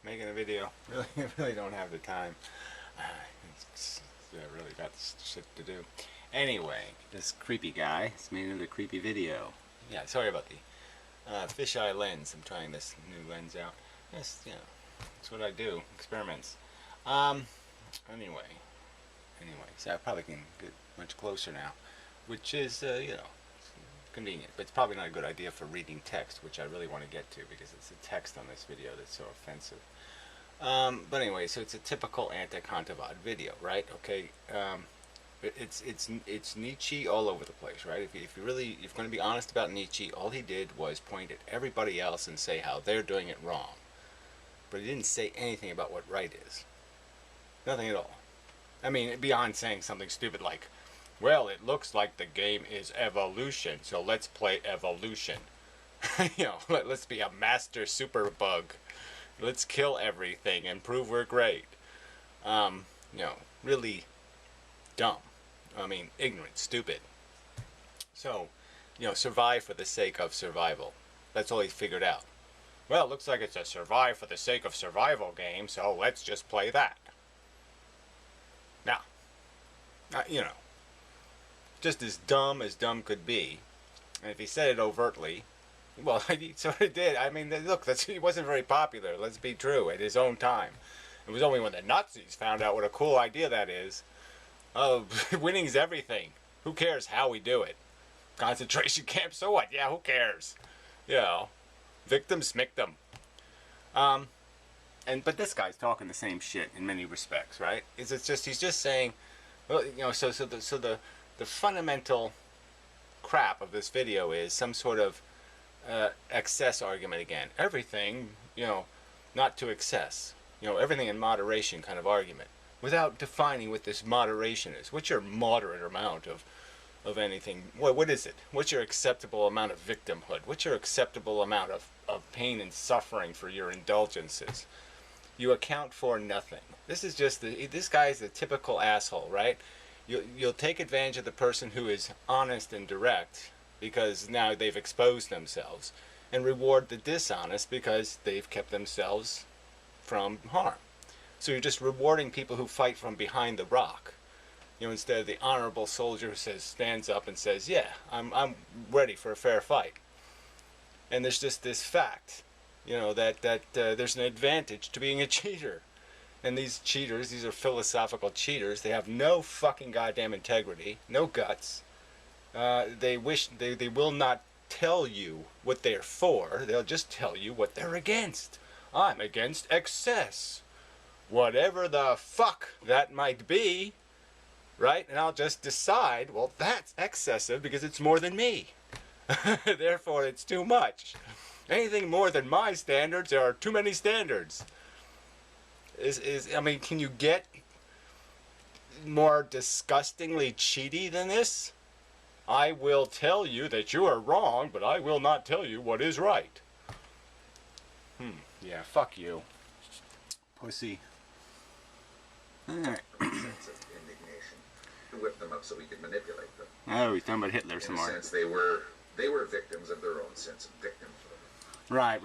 Making a video. Really don't have the time. I really got shit to do. Anyway, this creepy guy has made another creepy video. Yeah, sorry about the fisheye lens. I'm trying this new lens out. Yes, you know, that's what I do. Experiments. Anyway, so I probably can get much closer now, which is, you know, convenient, but it's probably not a good idea for reading text, which I really want to get to because it's the text on this video that's so offensive. But anyway, so it's a typical anti-Kantavad video, right? Okay, it's Nietzsche all over the place, right? If you're going to be honest about Nietzsche, all he did was point at everybody else and say how they're doing it wrong, but he didn't say anything about what right is. Nothing at all. I mean, beyond saying something stupid like, well, it looks like the game is evolution, so let's play evolution. You know, let's be a master superbug. Let's kill everything and prove we're great. You know, really dumb. I mean, ignorant, stupid. So, you know, survive for the sake of survival. That's all he figured out. Well, it looks like it's a survive for the sake of survival game, so let's just play that. Now, you know, just as dumb could be. And if he said it overtly, well, he sort of did. I mean, look, he wasn't very popular, let's be true, at his own time. It was only when the Nazis found out what a cool idea that is. Oh, winning's everything. Who cares how we do it? Concentration camp, so what? Yeah, who cares? You know, victim smictum. But this guy's talking the same shit in many respects, right? He's just saying, well, you know, so the fundamental crap of this video is some sort of excess argument again. Everything, you know, not to excess. You know, everything in moderation kind of argument. Without defining what this moderation is. What's your moderate amount of anything? What is it? What's your acceptable amount of victimhood? What's your acceptable amount of pain and suffering for your indulgences? You account for nothing. This is just, this guy is a typical asshole, right? You'll take advantage of the person who is honest and direct because now they've exposed themselves, and reward the dishonest because they've kept themselves from harm. So you're just rewarding people who fight from behind the rock. You know, instead of the honorable soldier who stands up and says, yeah, I'm ready for a fair fight. And there's just this fact, you know, that there's an advantage to being a cheater. And these cheaters, these are philosophical cheaters, they have no fucking goddamn integrity, no guts. They will not tell you what they're for, they'll just tell you what they're against. I'm against excess. Whatever the fuck that might be, right? And I'll just decide, well, that's excessive because it's more than me. Therefore, it's too much. Anything more than my standards, there are too many standards. I mean, can you get more disgustingly cheaty than this? I will tell you that you are wrong, but I will not tell you what is right. Yeah, fuck you. Pussy. Alright. Sense of indignation to whip them up so we could manipulate them. Oh, he's talking about Hitler some more. In a sense, they were victims of their own sense of victimhood. Right.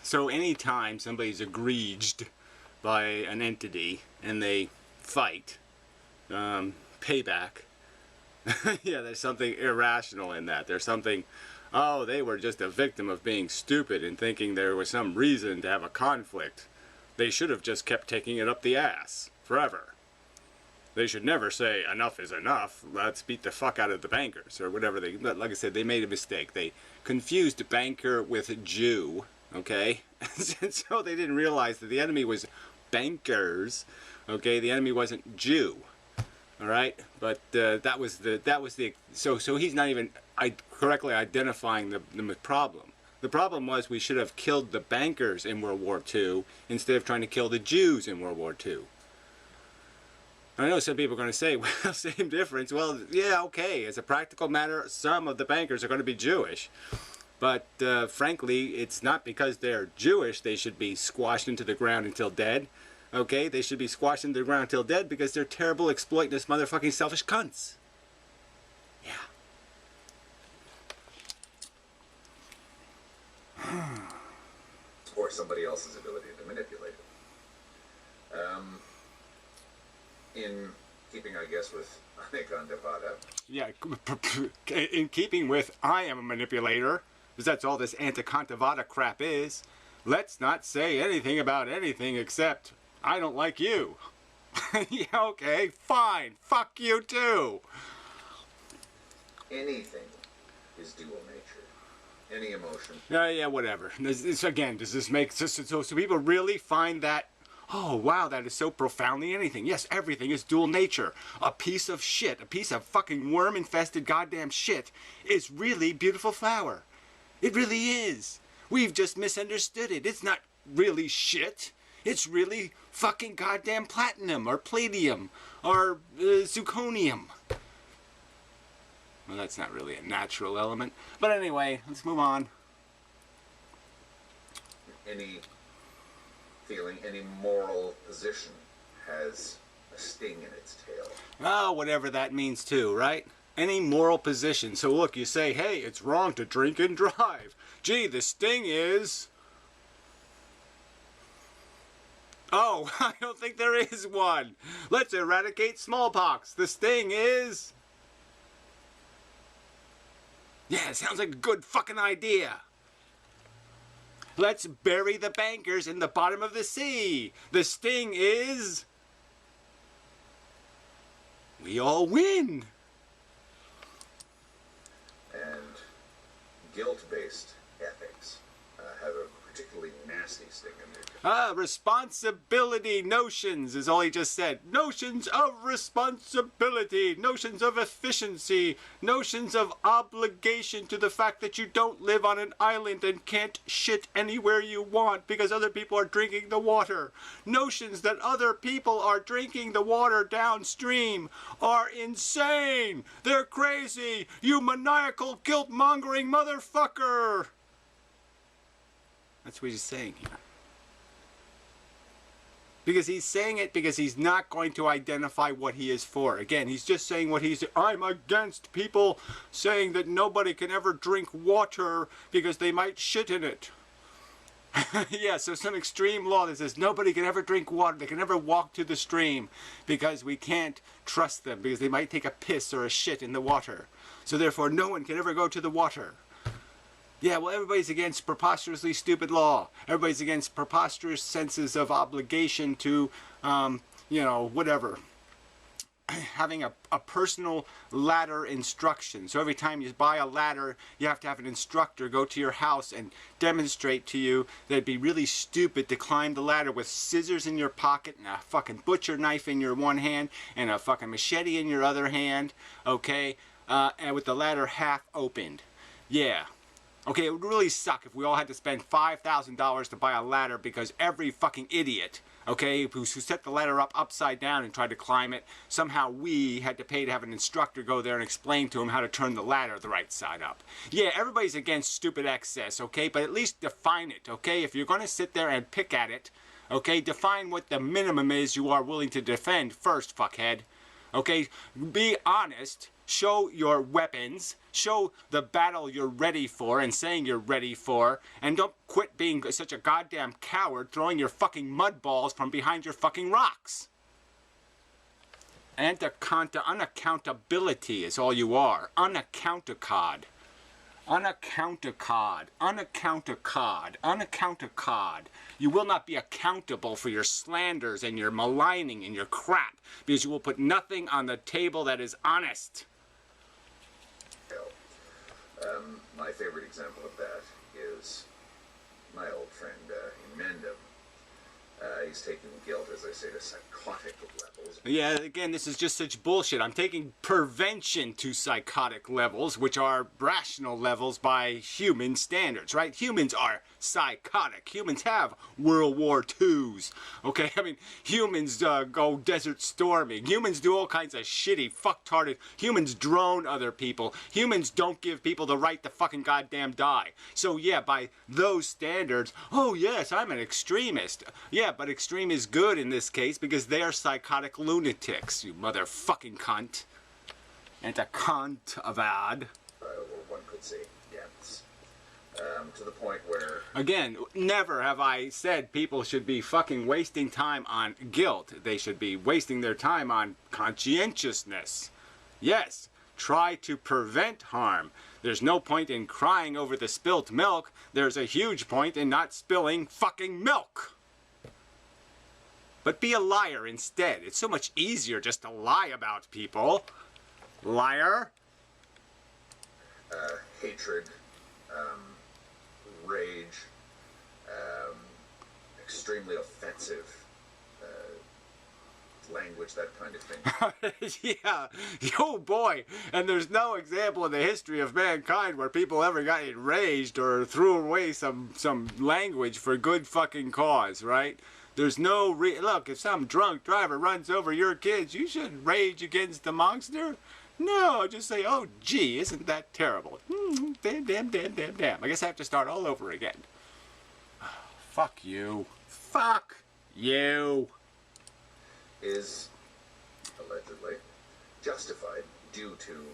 So anytime somebody's egreged by an entity and they fight, payback, yeah, there's something irrational in that. There's something, oh, they were just a victim of being stupid and thinking there was some reason to have a conflict. They should have just kept taking it up the ass forever. They should never say, enough is enough, let's beat the fuck out of the bankers, or whatever they, like I said, they made a mistake. They confused banker with Jew, okay? And so they didn't realize that the enemy was bankers, okay? The enemy wasn't Jew, all right? But so he's not even correctly identifying the problem. The problem was we should have killed the bankers in World War II instead of trying to kill the Jews in World War II. I know some people are going to say, well, same difference. Well, yeah, okay. As a practical matter, some of the bankers are going to be Jewish. But frankly, it's not because they're Jewish they should be squashed into the ground until dead. Okay? They should be squashed into the ground until dead because they're terrible, exploitless, motherfucking selfish cunts. Yeah. or somebody else's ability to manipulate it. In keeping, I guess, with Innmendham, Yeah, in keeping with I am a manipulator, because that's all this Anticontavada crap is, let's not say anything about anything except I don't like you. Yeah, okay, fine. Fuck you too. anything is dual nature. Any emotion. Yeah, whatever. Again, does this make sense? So people really find that, oh, wow, that is so profoundly anything. Yes, everything is dual nature. A piece of shit, a piece of fucking worm-infested goddamn shit is really beautiful flower. It really is. We've just misunderstood it. It's not really shit. It's really fucking goddamn platinum or palladium or zirconium. Well, that's not really a natural element. But anyway, let's move on. Any feeling, any moral position has a sting in its tail. Oh, whatever that means too, right? Any moral position. So look, you say, hey, it's wrong to drink and drive. Gee, the sting is... Oh, I don't think there is one. Let's eradicate smallpox. The sting is... Yeah, sounds like a good fucking idea. Let's bury the bankers in the bottom of the sea. The sting is... We all win. And guilt-based ethics have a particularly nasty sting in their tail. Responsibility notions is all he just said. Notions of responsibility, notions of efficiency, notions of obligation to the fact that you don't live on an island and can't shit anywhere you want because other people are drinking the water. Notions that other people are drinking the water downstream are insane. They're crazy. You maniacal guilt-mongering motherfucker. That's what he's saying here. Because he's saying it because he's not going to identify what he is for. Again, he's just saying what he's... I'm against people saying that nobody can ever drink water because they might shit in it. Yeah, so some extreme law that says nobody can ever drink water. They can never walk to the stream because we can't trust them because they might take a piss or a shit in the water. So therefore, no one can ever go to the water. Yeah, well, everybody's against preposterously stupid law. Everybody's against preposterous senses of obligation to, you know, whatever. Having a personal ladder instruction. So every time you buy a ladder, you have to have an instructor go to your house and demonstrate to you that it'd be really stupid to climb the ladder with scissors in your pocket and a fucking butcher knife in your one hand and a fucking machete in your other hand, okay? And with the ladder half opened. Yeah. Okay, it would really suck if we all had to spend $5,000 to buy a ladder because every fucking idiot, okay, who set the ladder up upside down and tried to climb it, somehow we had to pay to have an instructor go there and explain to him how to turn the ladder the right side up. Yeah, everybody's against stupid excess, okay, but at least define it, okay? If you're going to sit there and pick at it, okay, define what the minimum is you are willing to defend first, fuckhead. Okay, be honest. Show your weapons, show the battle you're ready for and saying you're ready for, and don't quit being such a goddamn coward throwing your fucking mud balls from behind your fucking rocks. Unaccountability is all you are. Unaccountacod. Unaccountacod. Unaccountacod. Unaccountacod. You will not be accountable for your slanders and your maligning and your crap, because you will put nothing on the table that is honest. My favorite example of that is my old friend Inmendham. He's taking guilt, as I say, to psychotic levels. Yeah, again, this is just such bullshit. I'm taking prevention to psychotic levels, which are rational levels by human standards, right? Humans are psychotic. Humans have World War IIs, okay? I mean, humans go desert storming. Humans do all kinds of shitty, fucktarded. Humans drone other people. Humans don't give people the right to fucking goddamn die. So, yeah, by those standards, oh, yes, I'm an extremist. Yeah, but extreme is good in this case because they are psychotic lunatics, you motherfucking cunt. And a cunt of ad. Or one could say depths. to the point where... Again, never have I said people should be fucking wasting time on guilt. They should be wasting their time on conscientiousness. Yes, try to prevent harm. There's no point in crying over the spilt milk. There's a huge point in not spilling fucking milk. But be a liar instead. It's so much easier just to lie about people. Liar. Hatred, rage, extremely offensive language, that kind of thing. Yeah. Oh boy. And there's no example in the history of mankind where people ever got enraged or threw away some language for good fucking cause, right? There's no look, if some drunk driver runs over your kids, you shouldn't rage against the monster. No, just say, oh, gee, isn't that terrible? Damn. I guess I have to start all over again. Fuck you. Fuck you. Is allegedly justified due to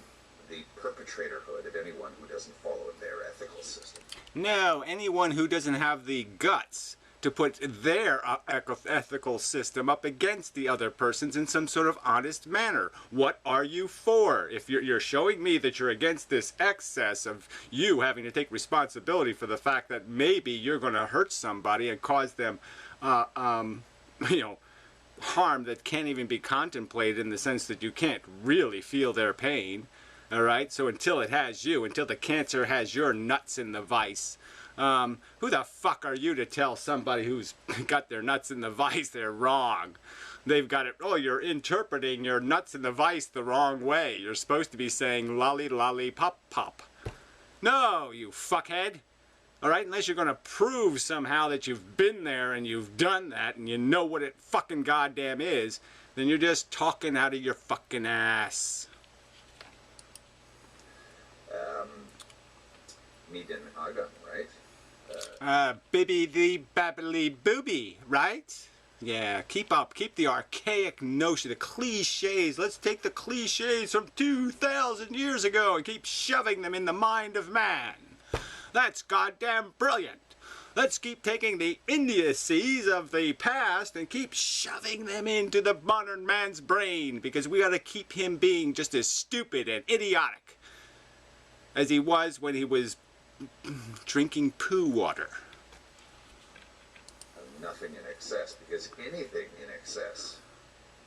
the perpetratorhood of anyone who doesn't follow their ethical system. No, anyone who doesn't have the guts to put their ethical system up against the other person's in some sort of honest manner. What are you for? If you're showing me that you're against this excess of you having to take responsibility for the fact that maybe you're going to hurt somebody and cause them, harm that can't even be contemplated in the sense that you can't really feel their pain, all right? So until it has you, until the cancer has your nuts in the vice, who the fuck are you to tell somebody who's got their nuts in the vice they're wrong? They've got it, oh, you're interpreting your nuts in the vice the wrong way. You're supposed to be saying lolly, lolly, pop, pop. No, you fuckhead. All right, unless you're going to prove somehow that you've been there and you've done that and you know what it fucking goddamn is, then you're just talking out of your fucking ass. Medan Agan, right? Bibby the babbly booby, right? Yeah, keep up. Keep the archaic notion, the cliches. Let's take the cliches from 2,000 years ago and keep shoving them in the mind of man. That's goddamn brilliant. Let's keep taking the idiocies of the past and keep shoving them into the modern man's brain, because we got to keep him being just as stupid and idiotic as he was when he was drinking poo water. Nothing in excess, because anything in excess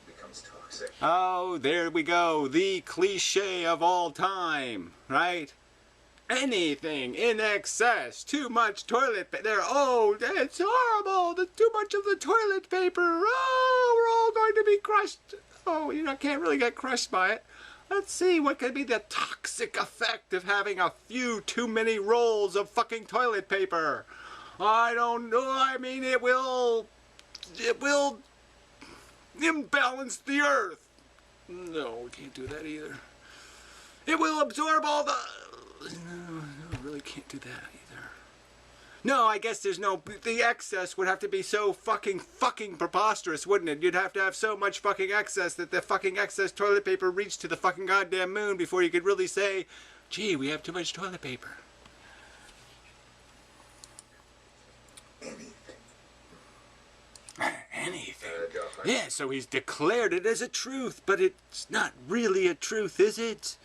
becomes toxic. Oh, there we go. The cliche of all time, right? Anything in excess. Too much toilet paper. Oh, it's horrible. There's too much of the toilet paper. Oh, we're all going to be crushed. Oh, can't really get crushed by it. Let's see what could be the toxic effect of having a few too many rolls of fucking toilet paper. I don't know. I mean, it will imbalance the earth. No, we can't do that either. It will absorb all the... No, I really can't do that either. No, I guess there's no... The excess would have to be so fucking preposterous, wouldn't it? You'd have to have so much fucking excess that the fucking excess toilet paper reached to the fucking goddamn moon before you could really say, gee, we have too much toilet paper. Anything. Yeah, so he's declared it as a truth, but it's not really a truth, is it?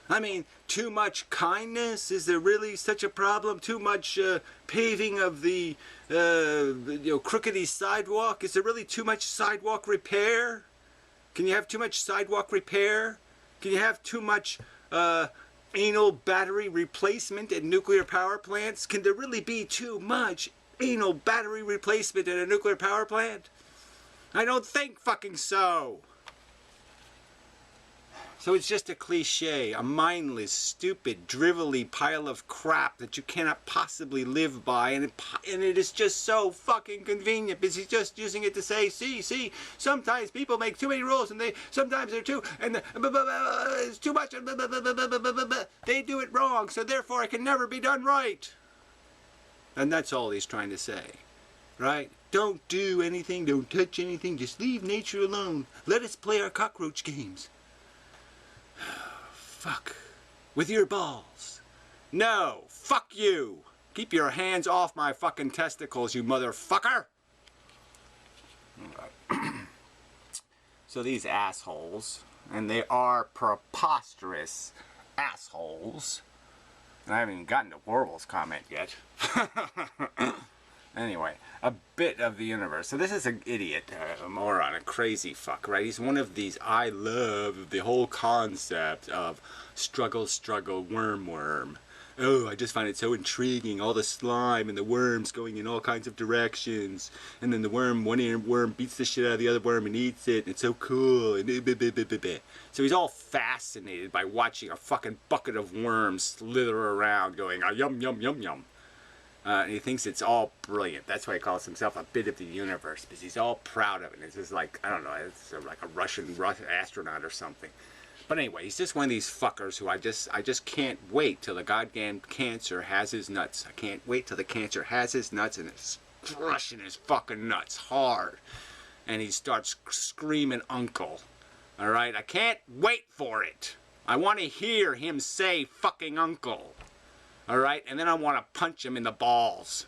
I mean, too much kindness? Is there really such a problem? Too much paving of the crookedy sidewalk? Is there really too much sidewalk repair? Can you have too much sidewalk repair? Can you have too much anal battery replacement at nuclear power plants? Can there really be too much anal battery replacement at a nuclear power plant? I don't think fucking so. So it's just a cliche, a mindless, stupid, drivelly pile of crap that you cannot possibly live by, and it is just so fucking convenient because he's just using it to say, see, sometimes people make too many rules, and sometimes they're too, and it's too much, they do it wrong, so therefore it can never be done right. And that's all he's trying to say, right? Don't do anything, don't touch anything, just leave nature alone. Let us play our cockroach games. Fuck. With your balls. No, fuck you. Keep your hands off my fucking testicles, you motherfucker. So these assholes, and they are preposterous assholes. And I haven't even gotten to Warble's comment yet. Anyway, a bit of the universe. So this is an idiot, a moron, a crazy fuck, right? He's one of these, I love the whole concept of struggle, struggle, worm, worm. Oh, I just find it so intriguing, all the slime and the worms going in all kinds of directions. And then the worm, one ear worm beats the shit out of the other worm and eats it. And it's so cool. And so he's all fascinated by watching a fucking bucket of worms slither around going, ah, yum, yum, yum, yum. And he thinks it's all brilliant. That's why he calls himself a bit of the universe, because he's all proud of it. It's just like, I don't know, it's like a Russian astronaut or something. But anyway, he's just one of these fuckers who I just can't wait till the goddamn cancer has his nuts. I can't wait till the cancer has his nuts and it's crushing his fucking nuts hard. And he starts screaming uncle. Alright, I can't wait for it. I want to hear him say fucking uncle. Alright, and then I want to punch him in the balls.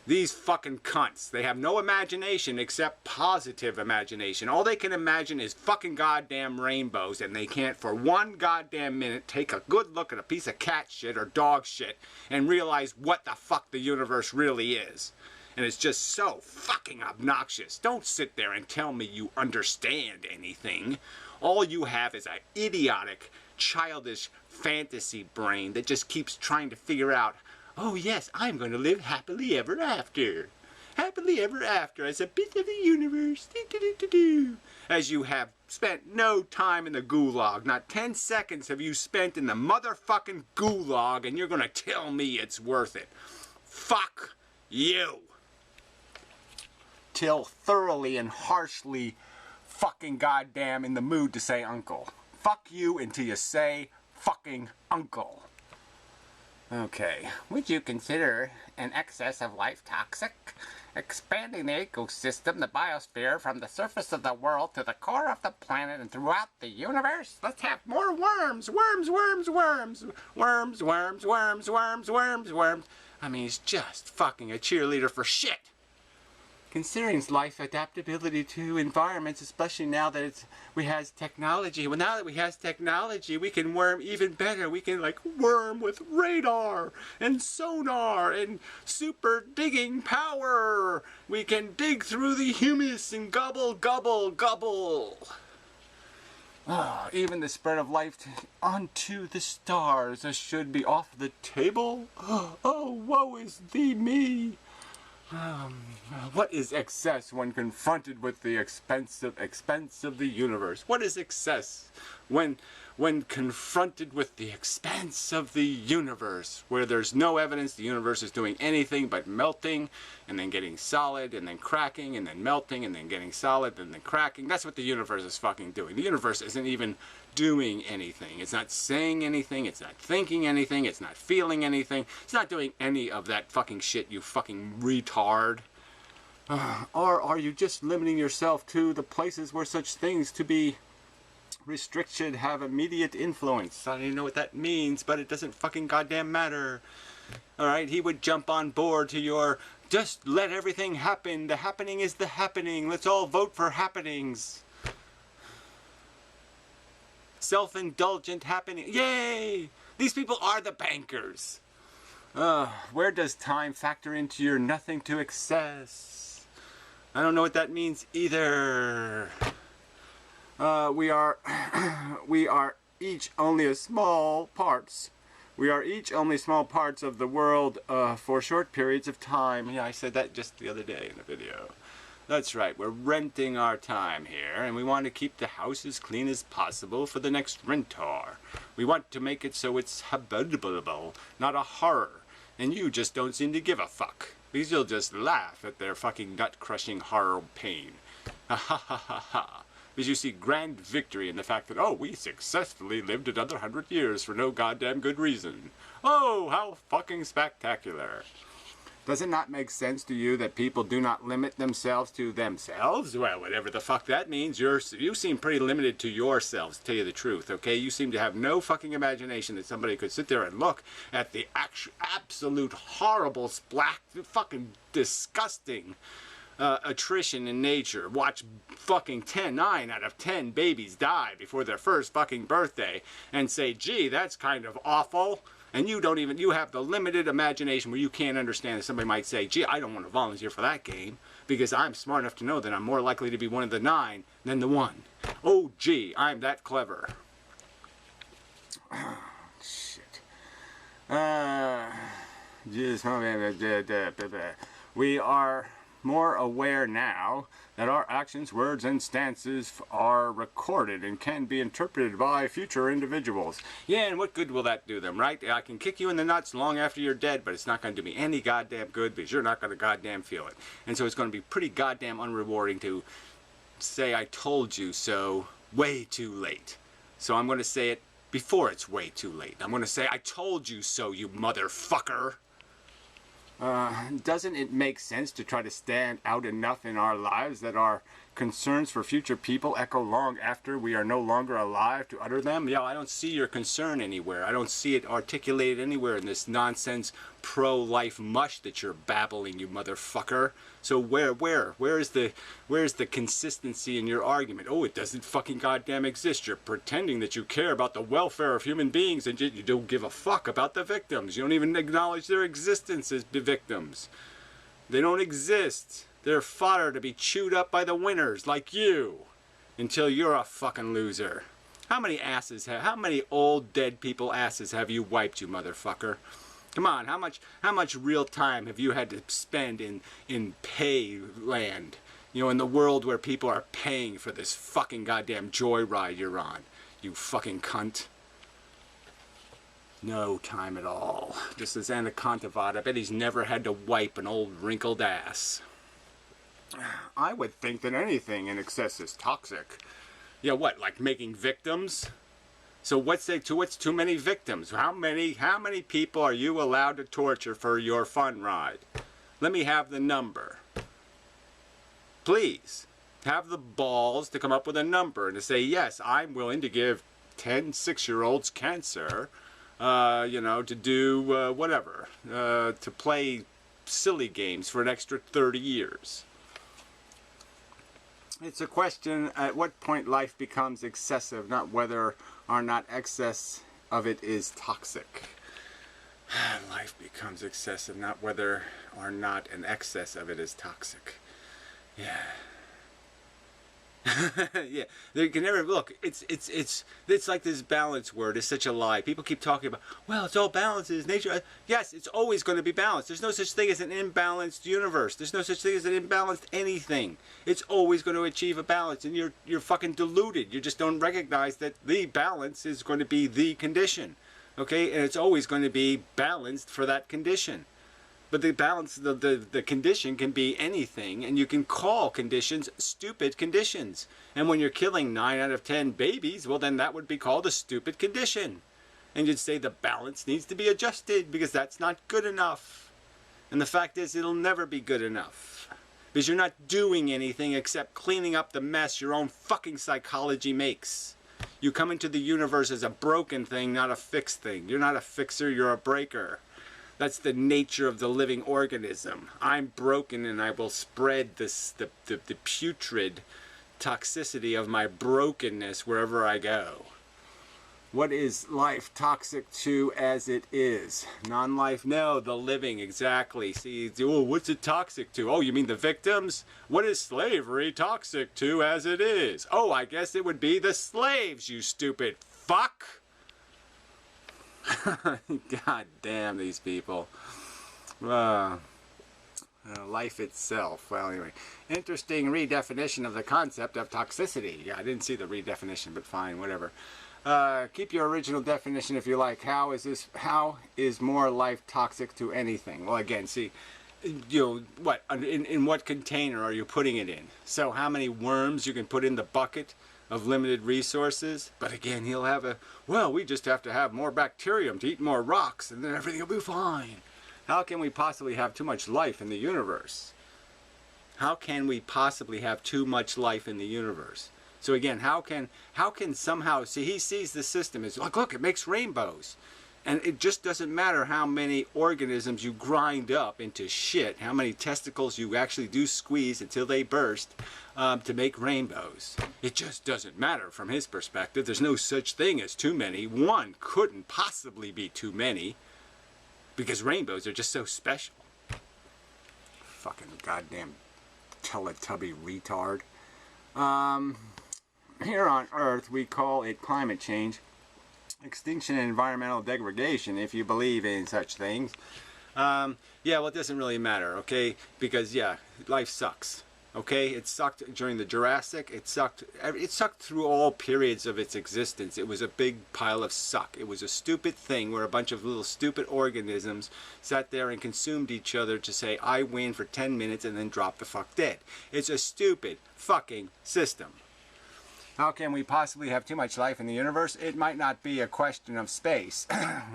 These fucking cunts, they have no imagination except positive imagination. All they can imagine is fucking goddamn rainbows, and they can't for one goddamn minute take a good look at a piece of cat shit or dog shit and realize what the fuck the universe really is. And it's just so fucking obnoxious. Don't sit there and tell me you understand anything. All you have is an idiotic, childish fantasy brain that just keeps trying to figure out, oh yes, I'm going to live happily ever after. Happily ever after as a bit of the universe. As you have spent no time in the gulag. Not 10 seconds have you spent in the motherfucking gulag, and you're going to tell me it's worth it. Fuck you. Till thoroughly and harshly fucking goddamn in the mood to say uncle. Fuck you until you say fucking uncle. Okay, would you consider an excess of life toxic? Expanding the ecosystem, the biosphere, from the surface of the world to the core of the planet and throughout the universe? Let's have more worms! Worms, worms, worms! Worms, worms, worms, worms, worms, worms. I mean, he's just fucking a cheerleader for shit. Considering life adaptability to environments, especially now that we has technology. Well, now that we has technology, we can worm even better. We can like worm with radar and sonar and super digging power. We can dig through the humus and gobble, gobble, gobble. Oh, even the spread of life onto the stars should be off the table. Oh, woe is thee me. What is excess when confronted with the expense of the universe? What is excess when confronted with the expanse of the universe, where there's no evidence the universe is doing anything but melting and then getting solid and then cracking and then melting and then getting solid and then cracking? That's what the universe is fucking doing. The universe isn't even doing anything. It's not saying anything. It's not thinking anything. It's not feeling anything. It's not doing any of that fucking shit, you fucking retard. Or are you just limiting yourself to the places where such things to be restriction have immediate influence? I don't even know what that means, but it doesn't fucking goddamn matter. Alright, he would jump on board to your, just let everything happen. The happening is the happening. Let's all vote for happenings. Self-indulgent happening. Yay! These people are the bankers. Where does time factor into your nothing to excess? I don't know what that means either. We are each only small parts. We are each only small parts of the world for short periods of time. Yeah, I said that just the other day in a video. That's right, we're renting our time here, and we want to keep the house as clean as possible for the next rentor. We want to make it so it's habitable, not a horror. And you just don't seem to give a fuck, because you'll just laugh at their fucking nut-crushing horror pain. Ha ha ha ha ha. Because you see grand victory in the fact that, oh, we successfully lived another 100 years for no goddamn good reason. Oh, how fucking spectacular. Does it not make sense to you that people do not limit themselves to themselves? Well, whatever the fuck that means, you seem pretty limited to yourselves, to tell you the truth, okay? You seem to have no fucking imagination that somebody could sit there and look at the absolute horrible, fucking disgusting attrition in nature, watch fucking 9 out of 10 babies die before their first fucking birthday, and say, gee, that's kind of awful. And you have the limited imagination where you can't understand that somebody might say, gee, I don't want to volunteer for that game because I'm smart enough to know that I'm more likely to be one of the 9 than the 1. Oh, gee, I'm that clever. Shit. We are more aware now that our actions, words, and stances are recorded and can be interpreted by future individuals. Yeah, and what good will that do them, right? I can kick you in the nuts long after you're dead, but it's not going to do me any goddamn good because you're not going to goddamn feel it. And so it's going to be pretty goddamn unrewarding to say I told you so way too late. So I'm going to say it before it's way too late. I'm going to say I told you so, you motherfucker. Doesn't it make sense to try to stand out enough in our lives that our concerns for future people echo long after we are no longer alive to utter them? Yeah, I don't see your concern anywhere. I don't see it articulated anywhere in this nonsense pro-life mush that you're babbling, you motherfucker. So where's the consistency in your argument? Oh, it doesn't fucking goddamn exist. You're pretending that you care about the welfare of human beings and you don't give a fuck about the victims. You don't even acknowledge their existence as the victims. They don't exist. They're fodder to be chewed up by the winners like you until you're a fucking loser. How many old dead people asses have you wiped, you motherfucker? Come on, how much real time have you had to spend in pay land? You know, in the world where people are paying for this fucking goddamn joyride you're on, you fucking cunt. No time at all. Just as Anacontavat, I bet he's never had to wipe an old wrinkled ass. I would think that anything in excess is toxic. Yeah, what, like making victims? So what's too many victims? How many people are you allowed to torture for your fun ride? Let me have the number. Please, have the balls to come up with a number and to say, yes, I'm willing to give 10 6-year-olds cancer, you know, to do whatever, to play silly games for an extra 30 years. It's a question at what point life becomes excessive, not whether or not excess of it is toxic. Life becomes excessive, not whether or not an excess of it is toxic. Yeah. Yeah, they can never look. It's like this balance word is such a lie. People keep talking about, well, it's all balance, is nature. Yes, it's always going to be balanced. There's no such thing as an imbalanced universe. There's no such thing as an imbalanced anything. It's always going to achieve a balance, and you're fucking deluded. You just don't recognize that the balance is going to be the condition, okay? And it's always going to be balanced for that condition. But the balance, the condition can be anything, and you can call conditions stupid conditions. And when you're killing 9 out of 10 babies, well, then that would be called a stupid condition. And you'd say the balance needs to be adjusted because that's not good enough. And the fact is, it'll never be good enough. Because you're not doing anything except cleaning up the mess your own fucking psychology makes. You come into the universe as a broken thing, not a fixed thing. You're not a fixer, you're a breaker. That's the nature of the living organism. I'm broken and I will spread the putrid toxicity of my brokenness wherever I go. What is life toxic to as it is? Non-life? No, the living, exactly. See, oh, what's it toxic to? Oh, you mean the victims? What is slavery toxic to as it is? Oh, I guess it would be the slaves, you stupid fuck. God damn these people. Life itself. Well, anyway. Interesting redefinition of the concept of toxicity. Yeah, I didn't see the redefinition, but fine, whatever. Keep your original definition if you like. How is more life toxic to anything? Well, again, see, you know, what, in what container are you putting it in? So how many worms you can put in the bucket of limited resources? But again, he'll have well, we just have to have more bacterium to eat more rocks and then everything will be fine. How can we possibly have too much life in the universe? How can we possibly have too much life in the universe? So again, how can somehow, see, he sees the system as like, look, it makes rainbows. And it just doesn't matter how many organisms you grind up into shit, how many testicles you actually do squeeze until they burst to make rainbows. It just doesn't matter from his perspective. There's no such thing as too many. One couldn't possibly be too many because rainbows are just so special. Fucking goddamn Teletubby retard. Here on Earth, we call it climate change, extinction and environmental degradation, if you believe in such things. Yeah, well, it doesn't really matter, okay? Because, yeah, life sucks, okay? It sucked during the Jurassic. It sucked through all periods of its existence. It was a big pile of suck. It was a stupid thing where a bunch of little stupid organisms sat there and consumed each other to say, I win for 10 minutes and then drop the fuck dead. It's a stupid fucking system. How can we possibly have too much life in the universe? It might not be a question of space.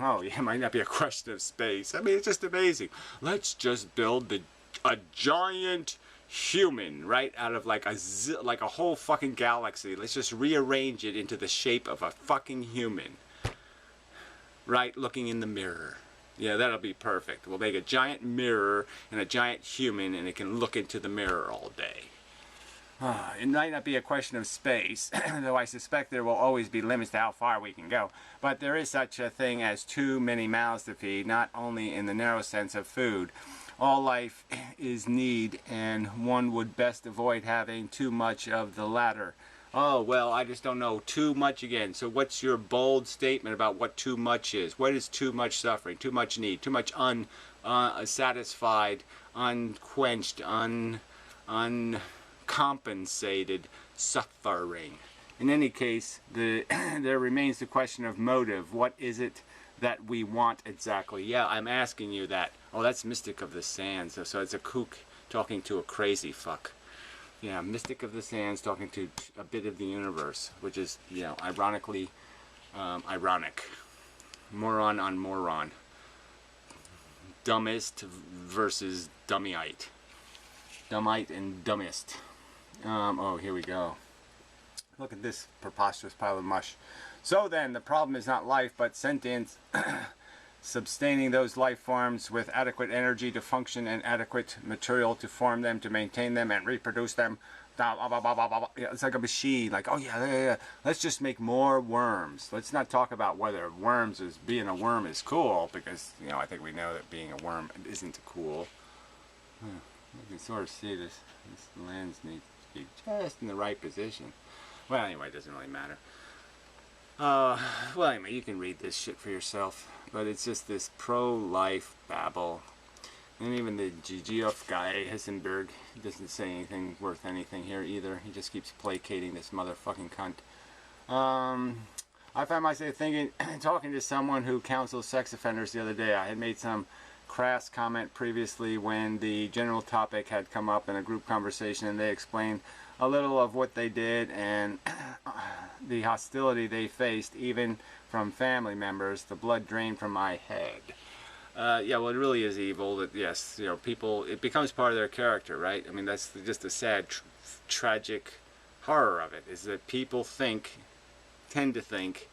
Oh, yeah, it might not be a question of space. I mean, it's just amazing. Let's just build a giant human, right, out of like a whole fucking galaxy. Let's just rearrange it into the shape of a fucking human, right, looking in the mirror. Yeah, that'll be perfect. We'll make a giant mirror and a giant human, and it can look into the mirror all day. It might not be a question of space, though I suspect there will always be limits to how far we can go. But there is such a thing as too many mouths to feed, not only in the narrow sense of food. All life is need, and one would best avoid having too much of the latter. Oh, well, I just don't know. Too much again. So what's your bold statement about what too much is? What is too much suffering, too much need, too much unsatisfied, unquenched, uncompensated suffering? In any case, there remains the question of motive. What is it that we want exactly? Yeah, I'm asking you that. Oh, that's Mystic of the Sands. So it's a kook talking to a crazy fuck. Yeah, Mystic of the Sands talking to a bit of the universe, which is, you know, ironically ironic. Moron on moron. Dumbest versus dummyite. Dummite and dumbest. Oh, here we go. Look at this preposterous pile of mush. So then, the problem is not life, but sentience, sustaining those life forms with adequate energy to function and adequate material to form them, to maintain them, and reproduce them. It's like a machine. Like, oh yeah. Let's just make more worms. Let's not talk about whether being a worm is cool, because, you know, I think we know that being a worm isn't cool. You can sort of see this lens needs to be just in the right position. Well, anyway, it doesn't really matter. Well, anyway, you can read this shit for yourself. But it's just this pro-life babble. And even the Geoff guy, Hessenberg, doesn't say anything worth anything here either. He just keeps placating this motherfucking cunt. I found myself thinking, talking to someone who counsels sex offenders the other day. I had made some crass comment previously when the general topic had come up in a group conversation, and they explained a little of what they did and the hostility they faced, even from family members. The blood drained from my head. Yeah, well, it really is evil that, yes, you know, people, it becomes part of their character, right? I mean, that's just the sad, tragic horror of it, is that people tend to think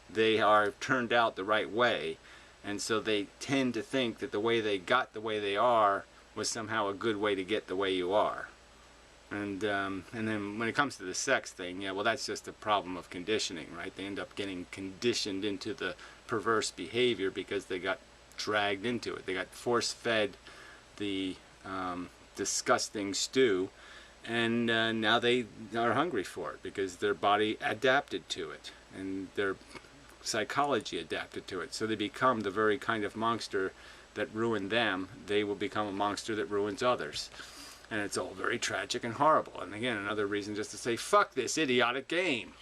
they are turned out the right way, and so they tend to think that the way they got the way they are was somehow a good way to get the way you are. And then when it comes to the sex thing, yeah, well, that's just a problem of conditioning, right? They end up getting conditioned into the perverse behavior because they got dragged into it. They got force-fed the disgusting stew, and now they are hungry for it because their body adapted to it, and their psychology adapted to it. So they become the very kind of monster that ruined them. They will become a monster that ruins others. And it's all very tragic and horrible. And again, another reason just to say, fuck this idiotic game.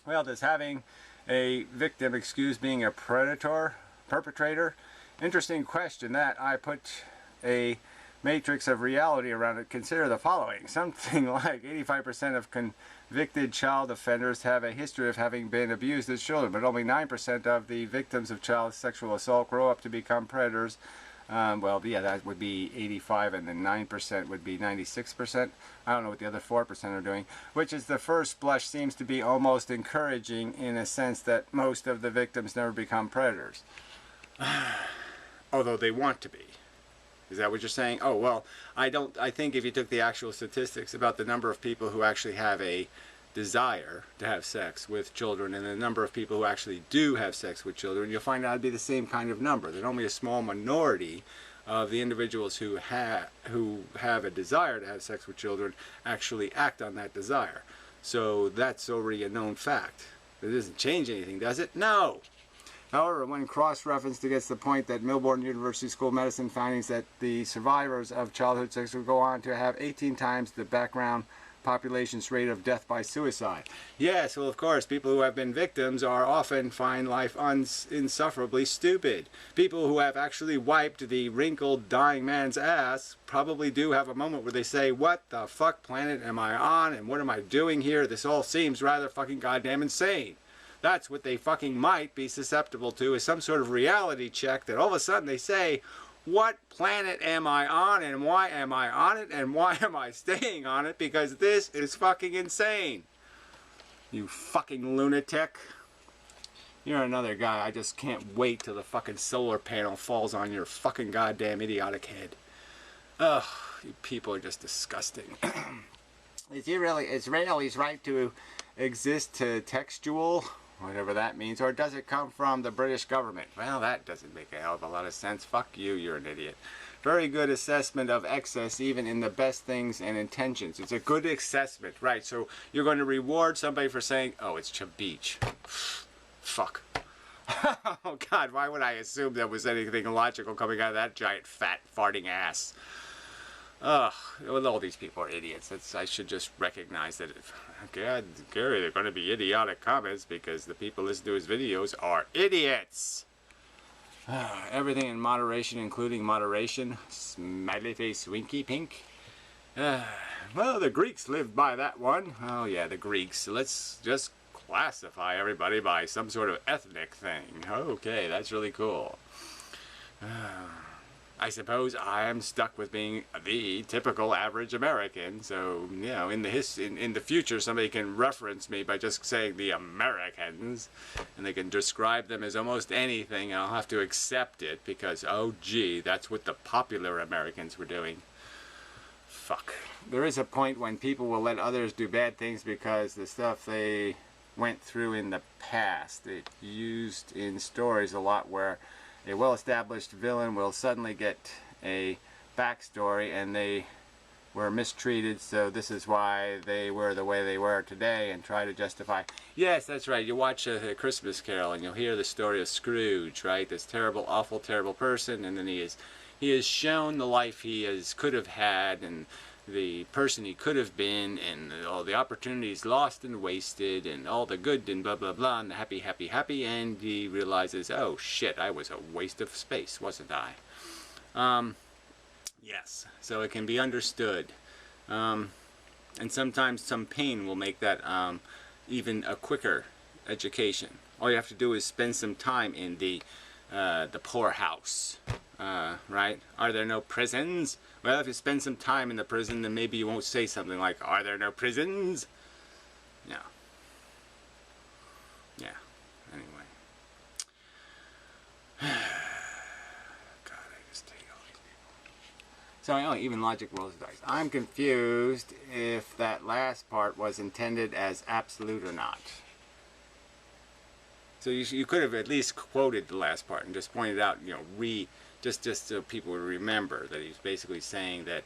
Well, does having a victim excuse being a perpetrator? Interesting question that. I put a matrix of reality around it. Consider the following. Something like 85% of convicted child offenders have a history of having been abused as children, but only 9% of the victims of child sexual assault grow up to become predators Well, yeah, that would be 85, and then 9% would be 96%. I don't know what the other 4% are doing, which is the first blush seems to be almost encouraging in a sense that most of the victims never become predators. Although they want to be. Is that what you're saying? Oh, well, I think if you took the actual statistics about the number of people who actually have a desire to have sex with children and the number of people who actually do have sex with children, you'll find out it'd be the same kind of number. That only a small minority of the individuals who have a desire to have sex with children actually act on that desire. So that's already a known fact. It doesn't change anything, does it? No! However, when cross-referenced against the point that Melbourne University School of Medicine findings that the survivors of childhood sex will go on to have 18 times the background population's rate of death by suicide. Yes, well, of course, people who have been victims are often find life insufferably stupid. People who have actually wiped the wrinkled, dying man's ass probably do have a moment where they say, what the fuck planet am I on, and what am I doing here? This all seems rather fucking goddamn insane. That's what they fucking might be susceptible to, is some sort of reality check that all of a sudden they say, what planet am I on, and why am I on it, and why am I staying on it, because this is fucking insane. You fucking lunatic. You're another guy. I just can't wait till the fucking solar panel falls on your fucking goddamn idiotic head. Ugh, you people are just disgusting. Is Israeli's right to exist to textual? Whatever that means, or does it come from the British government? Well, that doesn't make a hell of a lot of sense. Fuck you, you're an idiot. Very good assessment of excess, even in the best things and intentions. It's a good assessment, right? So you're going to reward somebody for saying, oh, it's Beach. Fuck. Oh, God, why would I assume there was anything logical coming out of that giant, fat, farting ass? Ugh, well, all these people are idiots. I should just recognize that, God, Gary, they're going to be idiotic comments because the people listening to his videos are idiots. Everything in moderation, including moderation. Smiley face, winky pink. Well, the Greeks lived by that one. Oh, yeah, the Greeks. Let's just classify everybody by some sort of ethnic thing. Okay, that's really cool. I suppose I am stuck with being the typical average American, so, you know, in the future somebody can reference me by just saying the Americans, and they can describe them as almost anything, and I'll have to accept it because, oh gee, that's what the popular Americans were doing. Fuck. There is a point when people will let others do bad things because the stuff they went through in the past. It's used in stories a lot where a well-established villain will suddenly get a backstory and they were mistreated, so this is why they were the way they were today, and try to justify. Yes, that's right. You watch a Christmas Carol and you'll hear the story of Scrooge, right? This terrible, awful, terrible person, and then he is shown the life he could have had, and the person he could have been, and all the opportunities lost and wasted, and all the good and blah blah blah, and the happy, happy, happy, and he realizes, oh shit, I was a waste of space, wasn't I? Yes, so it can be understood, and sometimes some pain will make that even a quicker education. All you have to do is spend some time in the poorhouse, right? Are there no prisons? Well, if you spend some time in the prison, then maybe you won't say something like, are there no prisons? No. Yeah. Anyway. God, I just hate all these people. So, oh, even logic rolls the dice. I'm confused if that last part was intended as absolute or not. So you could have at least quoted the last part and just pointed out, you know, just so people would remember that he's basically saying that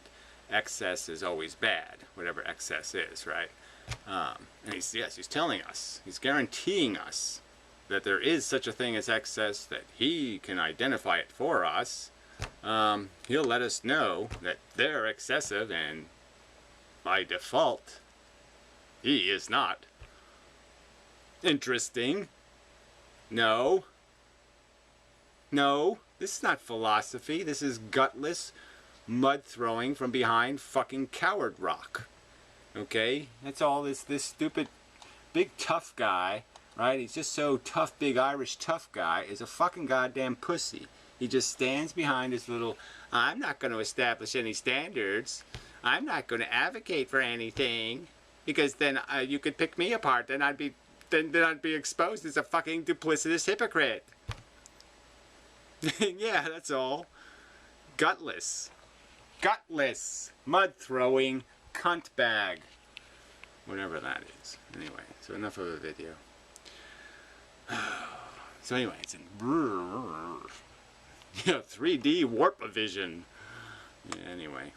excess is always bad, whatever excess is, right? And he's telling us, he's guaranteeing us that there is such a thing as excess, that he can identify it for us. He'll let us know that they're excessive, and by default, he is not. Interesting. No. No. This is not philosophy. This is gutless mud throwing from behind fucking coward rock. Okay? That's all this stupid big tough guy, right? He's just so tough, big Irish tough guy is a fucking goddamn pussy. He just stands behind his little, I'm not going to establish any standards. I'm not going to advocate for anything. Because then you could pick me apart. Then I'd be exposed as a fucking duplicitous hypocrite. Yeah, that's all. Gutless. Gutless. Mud-throwing cunt bag. Whatever that is. Anyway, so enough of a video. So anyway, it's in 3D warp vision. Yeah, anyway.